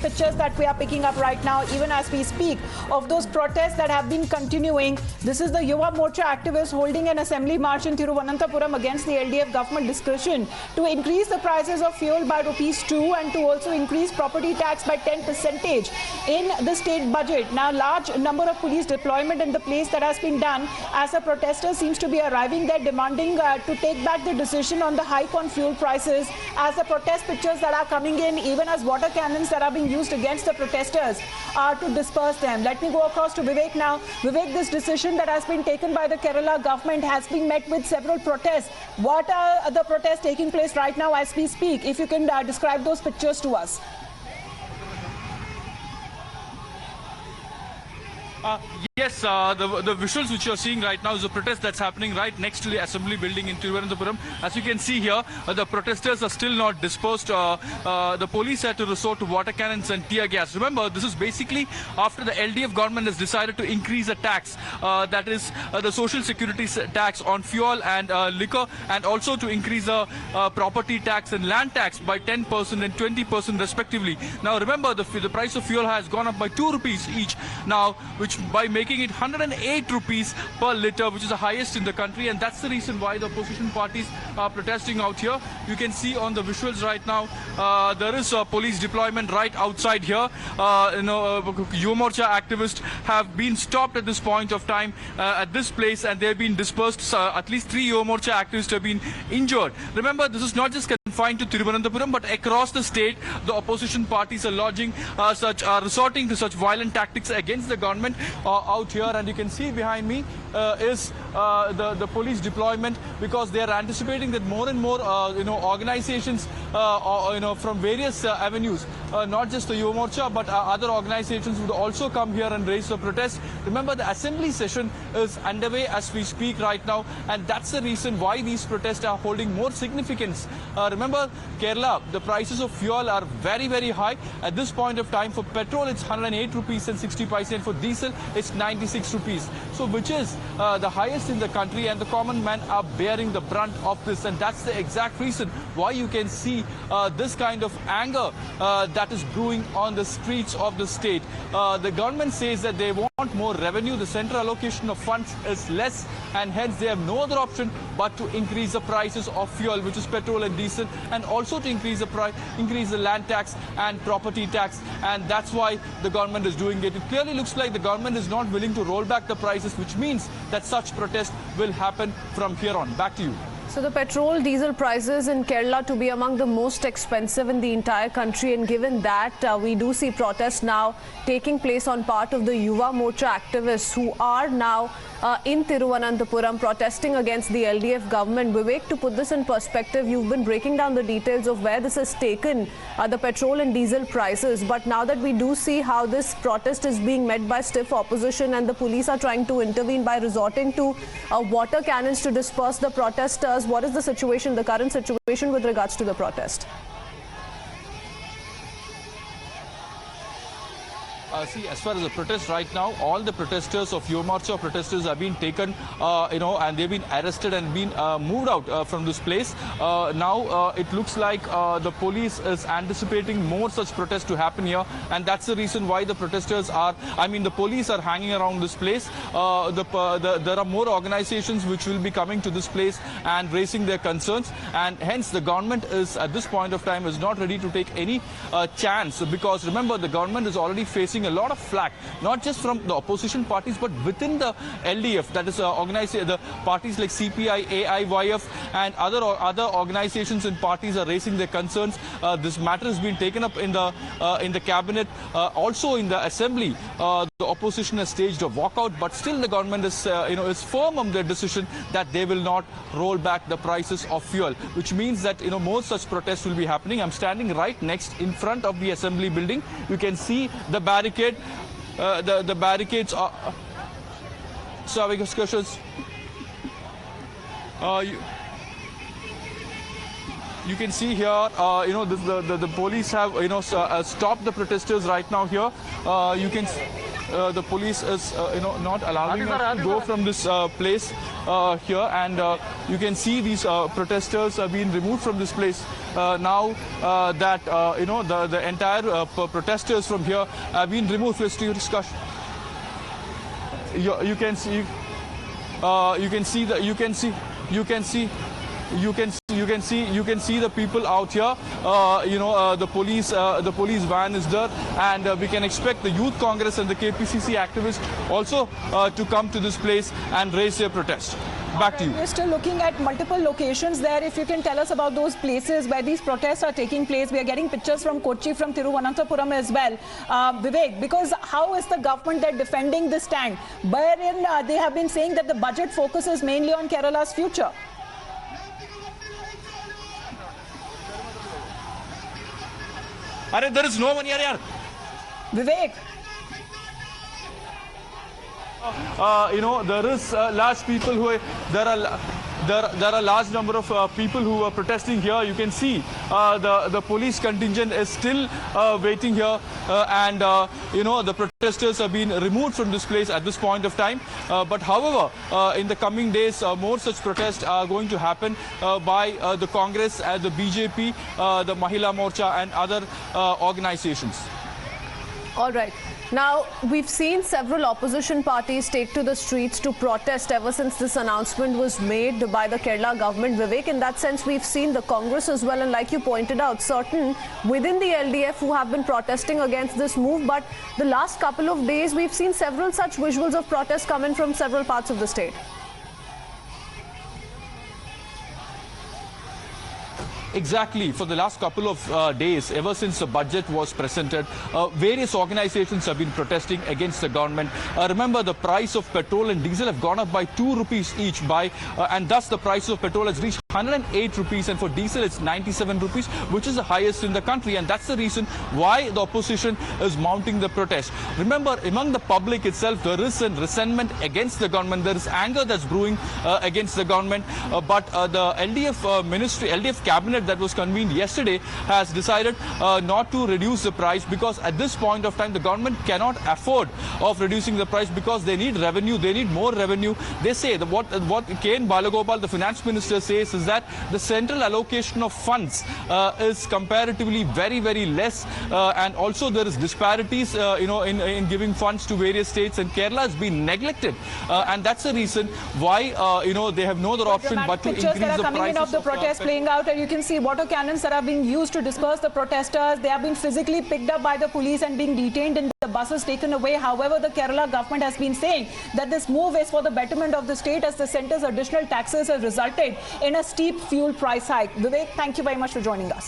pictures that we are picking up right now, even as we speak, of those protests that have been continuing. This is the Yuva Morcha activists holding an assembly march in Thiruvananthapuram against the LDF government discretion to increase the prices of fuel by ₹2 and to also increase property tax by 10% in the state budget. Now, large number of police deployment in the place that has been done as a protester seems to be arriving there demanding to take back the decision on the hike on fuel prices, as the protest pictures that are coming in, even as water cannons that are being used against the protesters are to disperse them. Let me go across to Vivek now. Vivek, this decision that has been taken by the Kerala government has been met with several protests. What are the protests taking place right now as we speak? If you can describe those pictures to us. Yes, the visuals which you're seeing right now is a protest that's happening right next to the assembly building in Thiruvananthapuram. As you can see here, the protesters are still not dispersed. The police had to resort to water cannons and tear gas. Remember, this is basically after the LDF government has decided to increase a tax, that is the social security tax on fuel and liquor, and also to increase the property tax and land tax by 10% and 20% respectively. Now remember, the price of fuel has gone up by ₹2 each now, which by making it 108 rupees per litre, which is the highest in the country, and that's the reason why the opposition parties are protesting out here. You can see on the visuals right now, there is a police deployment right outside here. Yuva Morcha activists have been stopped at this point of time at this place, and they've been dispersed. At least 3 Yuva Morcha activists have been injured. Remember, this is not just confined to Thiruvananthapuram, but across the state, the opposition parties are resorting to such violent tactics against the government out here. And you can see behind me is the police deployment, because they are anticipating that more and more organizations from various avenues, not just the Yuva Morcha but other organizations would also come here and raise the protest. Remember, the assembly session is underway as we speak right now, and that's the reason why these protests are holding more significance. Remember, Kerala, the prices of fuel are very, very high. At this point of time, for petrol it's 108 rupees and 60 paise, and for diesel it's 96 rupees. So which is the highest in the country, and the common man are bearing the brunt of this, and that's the exact reason why you can see this kind of anger that is brewing on the streets of the state. The government says that they want more revenue. The central allocation of funds is less, and hence they have no other option but to increase the prices of fuel, which is petrol and diesel, and also to increase the land tax and property tax, and that's why the government is doing it. It clearly looks like the government is not willing to roll back the prices, which means that such protest will happen from here on. Back to you. So the petrol, diesel prices in Kerala to be among the most expensive in the entire country, and given that we do see protests now taking place on part of the Yuva Morcha activists who are now in Thiruvananthapuram protesting against the LDF government. Vivek, to put this in perspective, you've been breaking down the details of where this has taken the petrol and diesel prices, but now that we do see how this protest is being met by stiff opposition and the police are trying to intervene by resorting to water cannons to disperse the protesters, what is the situation, the current situation with regards to the protest? See, as far as the protest right now, all the protesters of Yuva Morcha protesters have been taken, and they've been arrested and been moved out from this place. Now it looks like the police is anticipating more such protests to happen here, and that's the reason why the protesters are, the police are hanging around this place. There are more organizations which will be coming to this place and raising their concerns, and hence the government is, at this point of time, is not ready to take any chance, because remember, the government is already facing a lot of flack, not just from the opposition parties, but within the LDF, that is the parties like CPI, AIYF, and other organizations and parties are raising their concerns. This matter has been taken up in the cabinet, also in the assembly. The opposition has staged a walkout, but still the government is firm on their decision that they will not roll back the prices of fuel, which means that more such protests will be happening. I'm standing right next in front of the assembly building. You can see the barricade. The barricades are serving discussions. You can see here, the police have, stopped the protesters right now here. You can, the police is, not allowing us to go from this place here, and you can see these protesters are being removed from this place. now that the entire protesters from here have been removed. Let's do a discussion. You can see the people out here. The police van is there, and we can expect the Youth Congress and the KPCC activists also to come to this place and raise their protest. Back to you. We're still looking at multiple locations there. If you can tell us about those places where these protests are taking place. We are getting pictures from Kochi, from Thiruvananthapuram as well. Vivek, because how is the government there defending this stand, wherein they have been saying that the budget focuses mainly on Kerala's future? There is no one here. Vivek. There is large people who there are large number of people who are protesting here. You can see the police contingent is still waiting here, and the protesters have been removed from this place at this point of time. But however, in the coming days, more such protests are going to happen by the Congress, the BJP, the Yuva Morcha, and other organizations. All right. Now, we've seen several opposition parties take to the streets to protest ever since this announcement was made by the Kerala government. Vivek, in that sense, we've seen the Congress as well, and like you pointed out, certain within the LDF who have been protesting against this move. But the last couple of days, we've seen several such visuals of protests come in from several parts of the state. Exactly. For the last couple of days, ever since the budget was presented, various organizations have been protesting against the government. Remember, the price of petrol and diesel have gone up by 2 rupees each, and thus the price of petrol has reached 108 rupees, and for diesel it's 97 rupees, which is the highest in the country, and that's the reason why the opposition is mounting the protest. Remember, among the public itself, there is a resentment against the government. There is anger that's brewing against the government, but the LDF cabinet that was convened yesterday has decided not to reduce the price, because at this point of time the government cannot afford of reducing the price, because they need revenue, they need more revenue. They say that what K.N. Balagopal, the finance minister, says is that the central allocation of funds is comparatively very, very less, and also there is disparities in giving funds to various states, and Kerala has been neglected, and that's the reason why they have no other option but to increase the prices. That are coming in of the protest playing out, and you can see water cannons that are being used to disperse the protesters. They have been physically picked up by the police and being detained, and the buses taken away. However, the Kerala government has been saying that this move is for the betterment of the state, as the centre's additional taxes have resulted in a steep fuel price hike. Vivek, thank you very much for joining us.